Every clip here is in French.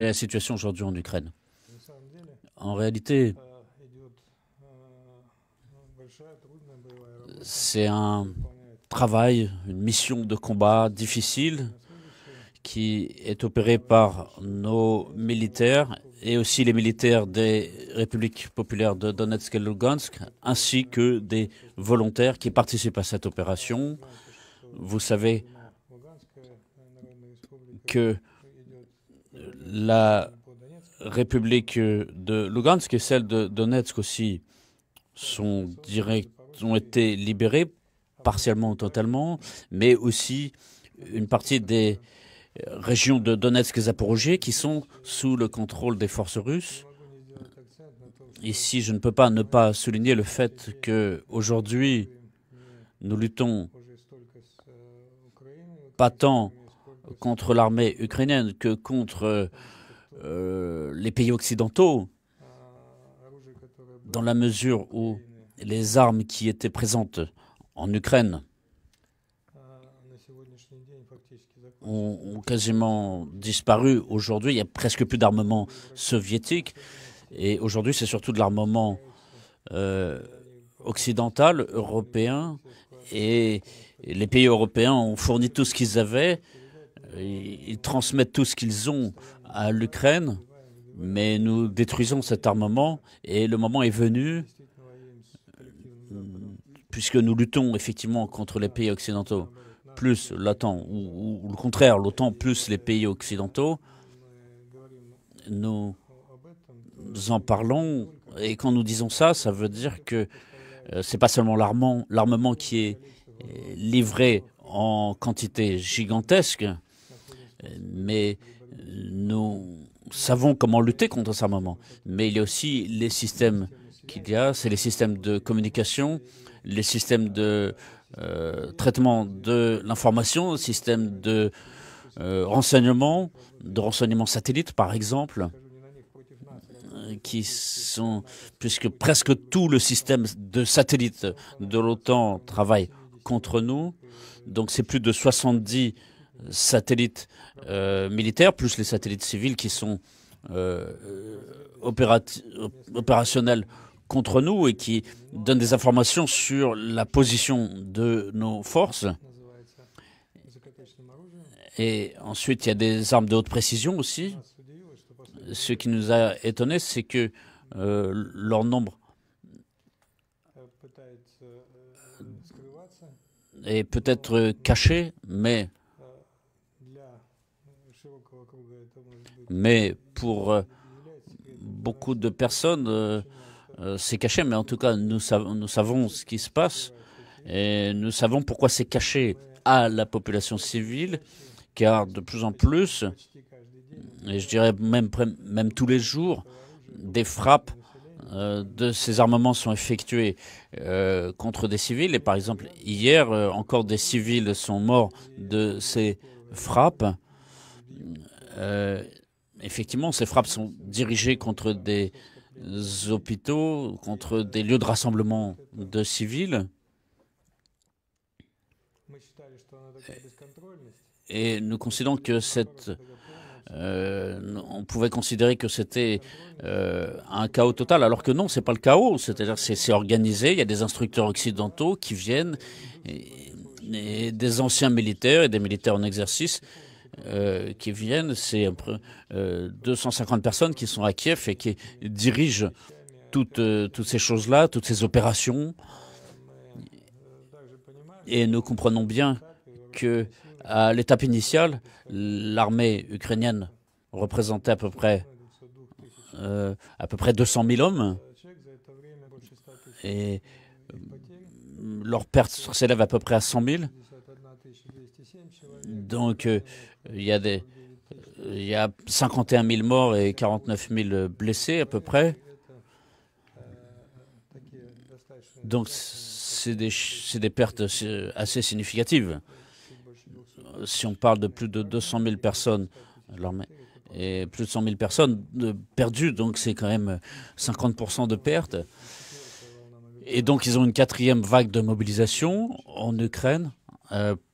la situation aujourd'hui en Ukraine. En réalité, c'est un travail, une mission de combat difficile qui est opérée par nos militaires et aussi les militaires des républiques populaires de Donetsk et Lugansk, ainsi que des volontaires qui participent à cette opération. Vous savez que la République de Lugansk et celle de Donetsk aussi ont été libérées, partiellement ou totalement, mais aussi une partie des régions de Donetsk et Zaporozhye qui sont sous le contrôle des forces russes. Ici, je ne peux pas ne pas souligner le fait qu'aujourd'hui, nous luttons pas tant contre l'armée ukrainienne que contre les pays occidentaux, dans la mesure où les armes qui étaient présentes en Ukraine ont quasiment disparu. Aujourd'hui, il n'y a presque plus d'armement soviétique. Et aujourd'hui, c'est surtout de l'armement occidental, européen. Et les pays européens ont fourni tout ce qu'ils avaient. Ils transmettent tout ce qu'ils ont à l'Ukraine. Mais nous détruisons cet armement. Et le moment est venu, puisque nous luttons effectivement contre les pays occidentaux, plus l'OTAN, ou le contraire, l'OTAN plus les pays occidentaux, nous en parlons, et quand nous disons ça, ça veut dire que c'est pas seulement l'armement qui est livré en quantité gigantesque, mais nous savons comment lutter contre cet armement. Mais il y a aussi les systèmes qu'il y a, c'est les systèmes de communication, les systèmes de traitement de l'information, systèmes de renseignement satellite par exemple, qui sont, puisque presque tout le système de satellite de l'OTAN travaille contre nous. Donc c'est plus de 70 satellites militaires, plus les satellites civils qui sont opérationnels contre nous et qui donnent des informations sur la position de nos forces. Et ensuite, il y a des armes de haute précision aussi. Ce qui nous a étonné, c'est que leur nombre est peut-être caché, mais pour beaucoup de personnes, c'est caché. Mais en tout cas, nous savons ce qui se passe et nous savons pourquoi c'est caché à la population civile, car de plus en plus, et je dirais même tous les jours, des frappes de ces armements sont effectuées contre des civils. Et par exemple, hier, encore des civils sont morts de ces frappes. Effectivement, ces frappes sont dirigées contre des hôpitaux, contre des lieux de rassemblement de civils. Et nous considérons que on pouvait considérer que c'était un chaos total, alors que non, c'est pas le chaos. C'est-à-dire que c'est organisé. Il y a des instructeurs occidentaux qui viennent, et des anciens militaires et des militaires en exercice qui viennent. C'est 250 personnes qui sont à Kiev et qui dirigent toutes ces choses-là, toutes ces opérations. Et nous comprenons bien que à l'étape initiale, l'armée ukrainienne représentait à peu près 200 000 hommes et leur perte s'élève à peu près à 100 000. Donc il y a 51 000 morts et 49 000 blessés à peu près. Donc c'est des pertes assez significatives. Si on parle de plus de 200 000 personnes, et plus de 100 000 personnes perdues, donc c'est quand même 50% de pertes. Et donc ils ont une quatrième vague de mobilisation en Ukraine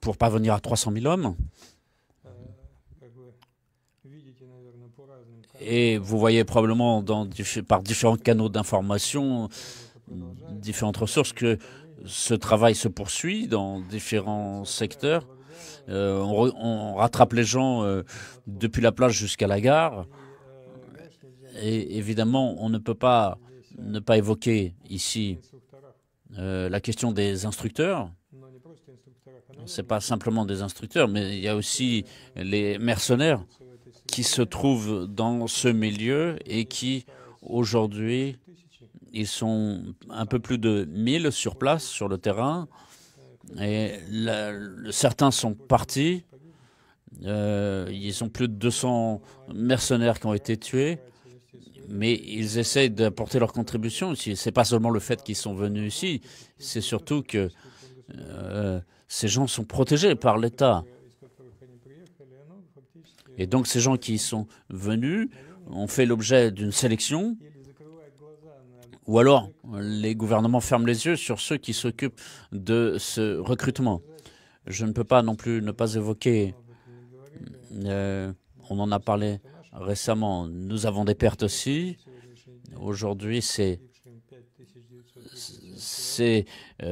pour parvenir à 300 000 hommes. Et vous voyez probablement par différents canaux d'information, différentes ressources, que ce travail se poursuit dans différents secteurs. On rattrape les gens depuis la plage jusqu'à la gare. Et évidemment, on ne peut pas ne pas évoquer ici la question des instructeurs. Ce n'est pas simplement des instructeurs, mais il y a aussi les mercenaires qui se trouvent dans ce milieu et qui, aujourd'hui, ils sont un peu plus de 1000 sur place, sur le terrain. Et certains sont partis. Ils ont plus de 200 mercenaires qui ont été tués. Mais ils essayent d'apporter leur contribution. Ce n'est pas seulement le fait qu'ils sont venus ici, c'est surtout que ces gens sont protégés par l'État. Et donc ces gens qui sont venus ont fait l'objet d'une sélection, ou alors les gouvernements ferment les yeux sur ceux qui s'occupent de ce recrutement. Je ne peux pas non plus ne pas évoquer, on en a parlé récemment, nous avons des pertes aussi. Aujourd'hui, c'est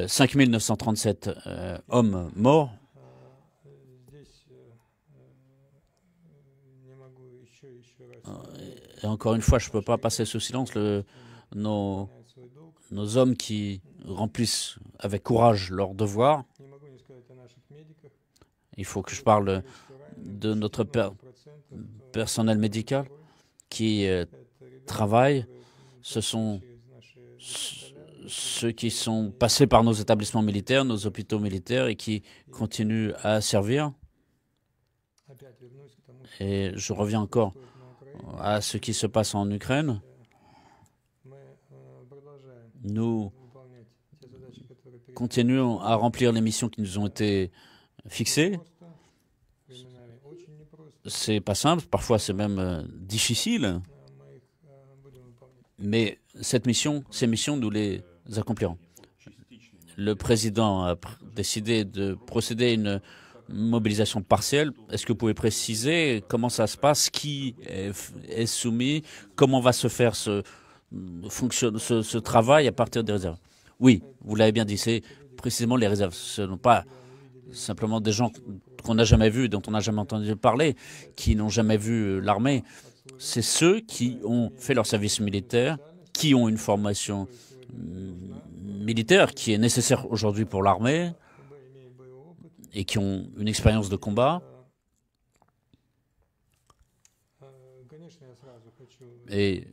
5937 hommes morts. Et encore une fois, je ne peux pas passer sous silence nos hommes qui remplissent avec courage leur devoir. Il faut que je parle de notre personnel médical qui travaille. Ce sont ceux qui sont passés par nos établissements militaires, nos hôpitaux militaires et qui continuent à servir. Et je reviens encore à ce qui se passe en Ukraine. Nous continuons à remplir les missions qui nous ont été fixées. C'est pas simple, parfois c'est même difficile, mais ces missions, nous les accomplirons. Le président a décidé de procéder à une mobilisation partielle. Est-ce que vous pouvez préciser comment ça se passe, qui est soumis, comment va se faire ce travail à partir des réserves? Oui, vous l'avez bien dit, c'est précisément les réserves. Ce ne sont pas simplement des gens qu'on n'a jamais vus, dont on n'a jamais entendu parler, qui n'ont jamais vu l'armée. C'est ceux qui ont fait leur service militaire, qui ont une formation militaire qui est nécessaire aujourd'hui pour l'armée et qui ont une expérience de combat. Et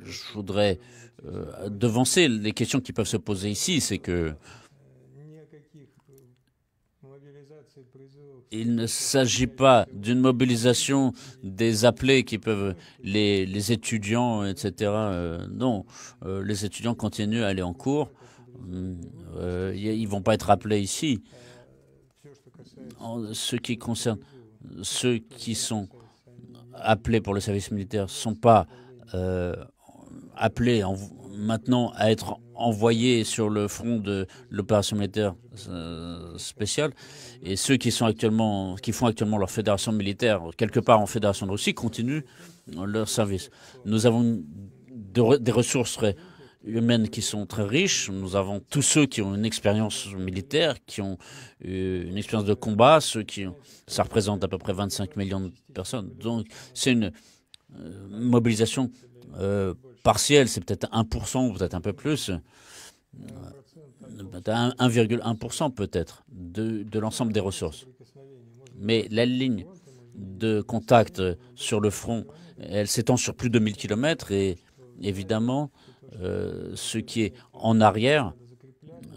je voudrais devancer les questions qui peuvent se poser ici, c'est que il ne s'agit pas d'une mobilisation des appelés qui peuvent, les étudiants, etc. Non, les étudiants continuent à aller en cours. Ils ne vont pas être appelés ici. En ce qui concerne ceux qui sont appelés pour le service militaire ne sont pas appelés maintenant à être envoyés sur le front de l'opération militaire spéciale. Et ceux qui font actuellement leur fédération militaire, quelque part en fédération de Russie, continuent leur service. Nous avons des ressources humaines qui sont très riches. Nous avons tous ceux qui ont une expérience militaire, qui ont une expérience de combat, ça représente à peu près 25 millions de personnes. Donc c'est une mobilisation partielle, c'est peut-être 1% ou peut-être un peu plus, 1,1% peut-être de l'ensemble des ressources. Mais la ligne de contact sur le front, elle s'étend sur plus de 1000 km et évidemment, ce qui est en arrière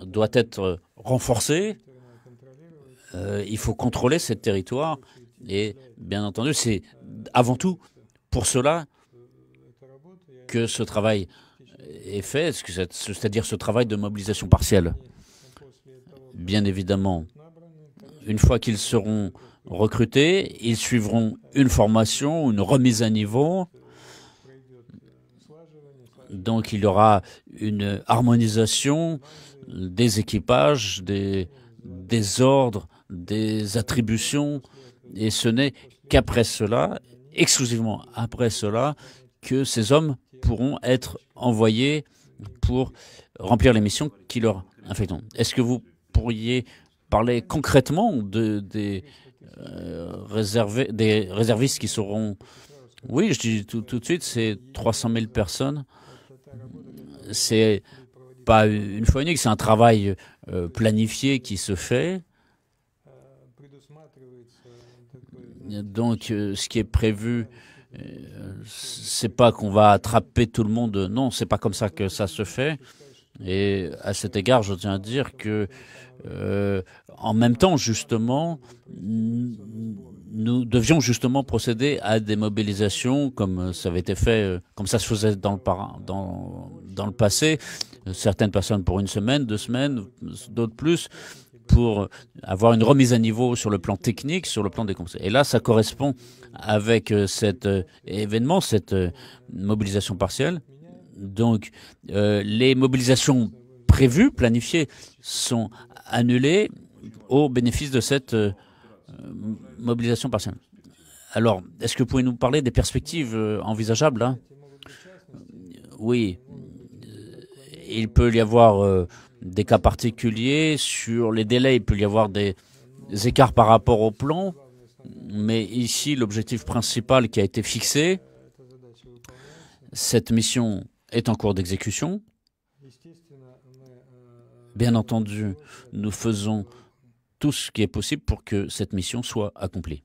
doit être renforcé. Il faut contrôler ce territoire et bien entendu, c'est avant tout pour cela que ce travail est fait, c'est-à-dire ce travail de mobilisation partielle. Bien évidemment, une fois qu'ils seront recrutés, ils suivront une formation, une remise à niveau. Donc il y aura une harmonisation des équipages, des ordres, des attributions, et ce n'est qu'après cela, exclusivement après cela que ces hommes pourront être envoyés pour remplir les missions qui leur affectent. Est-ce que vous pourriez parler concrètement des réservistes qui seront... Oui, je dis tout de suite, c'est 300 000 personnes. C'est pas une fois unique, c'est un travail planifié qui se fait. Donc, ce qui est prévu, c'est pas qu'on va attraper tout le monde. Non, c'est pas comme ça que ça se fait. Et à cet égard, je tiens à dire que, en même temps, justement, nous devions justement procéder à des mobilisations comme ça avait été fait, comme ça se faisait dans le passé. Certaines personnes pour 1 semaine, 2 semaines, d'autres plus, pour avoir une remise à niveau sur le plan technique, sur le plan des conseils. Et là, ça correspond avec cet événement, cette mobilisation partielle. Donc, les mobilisations prévues, planifiées, sont annulées au bénéfice de cette mobilisation partielle. Alors, est-ce que vous pouvez nous parler des perspectives envisageables là? Oui, il peut y avoir des cas particuliers. Sur les délais, il peut y avoir des écarts par rapport au plan. Mais ici, l'objectif principal qui a été fixé, cette mission est en cours d'exécution. Bien entendu, nous faisons tout ce qui est possible pour que cette mission soit accomplie.